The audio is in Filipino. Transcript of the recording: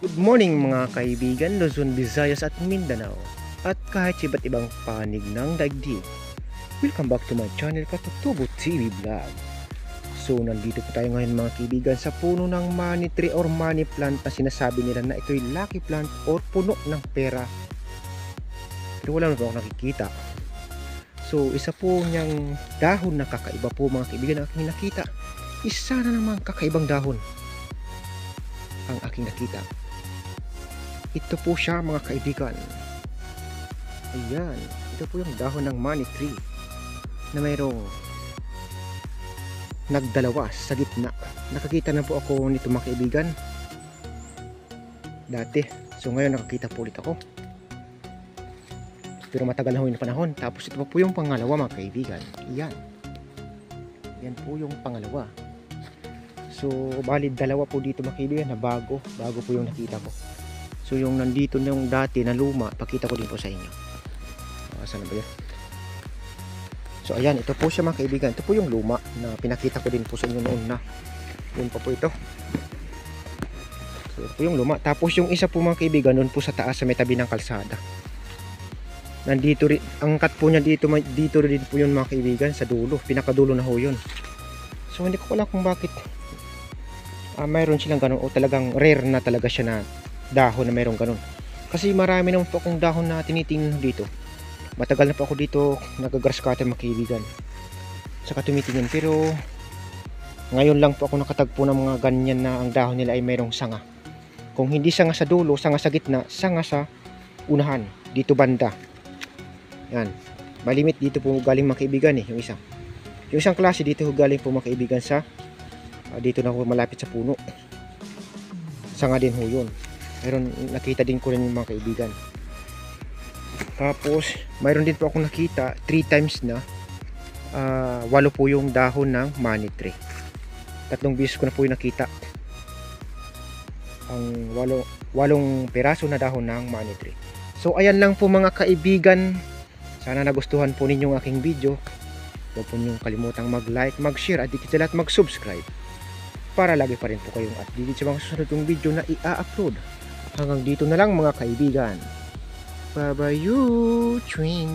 Good morning mga kaibigan, Luzon, Visayas at Mindanao at kahit sa iba't ibang panig ng daigdig. Welcome back to my channel, Katutubo TV Vlog. So nandito po tayo ngayon mga kaibigan sa puno ng money tree or money plant na sinasabi nila na ito'y lucky plant or puno ng pera. Pero wala na po ako nakikita. So isa po niyang dahon na kakaiba po mga kaibigan na aking nakita. Isa na namang kakaibang dahon ang aking nakita. Ito po siya mga kaibigan. Ayan, ito po yung dahon ng money tree na mayroong nagdalawa sa gitna. Nakakita na po ako nito mga kaibigan dati. So ngayon nakakita po ulit ako. Pero matagal na ho yung panahon. Tapos ito po yung pangalawa mga kaibigan. Ayan. Yan po yung pangalawa. So bali dalawa po dito mga kaibigan na bago po yung nakita ko. So yung nandito na yung dati na luma, pakita ko din po sa inyo. Saan na ba yan? So ayan, ito po siya mga kaibigan. Ito po yung luma na pinakita ko din po sa inyo noon na. Yun pa po ito. So ito po yung luma. Tapos yung isa po mga kaibigan, noon po sa taas sa may tabi ng kalsada. Nandito rin, ang cut po niya dito rin po yun mga kaibigan, sa dulo. Pinakadulo na ho yun. So hindi ko alam kung bakit mayroon silang ganun o talagang rare na talaga siya na dahon na mayroong ganun. Kasi marami naman po akong dahon na tinitingnan dito. Matagal na po ako dito nag-grass cutter mga kaibigan. Saka tumitingin, pero ngayon lang po ako nakatagpo ng mga ganyan na ang dahon nila ay mayroong sanga. Kung hindi sanga sa dulo, sanga sa gitna, sanga sa unahan, dito banda. Yan. Malimit dito po galing mga kaibigan yung isa. Yung isang klase dito galing po mga kaibigan sa dito na po malapit sa puno. Sanga din ho yun. Meron, nakita din ko rin yung mga kaibigan. Tapos mayroon din po ako nakita 3 times na 8 po yung dahon ng money tree. 3 beses ko na po yung nakita ang 8 peraso na dahon ng money tree. So ayan lang po mga kaibigan, sana nagustuhan po ninyong aking video. Huwag po ninyong kalimutang mag-like, mag-share at dikit sa lahat mag-subscribe para lagi pa rin po kayong updated sa mga susunod yung video na i-upload. Hanggang dito na lang mga kaibigan. Bye bye you, twin.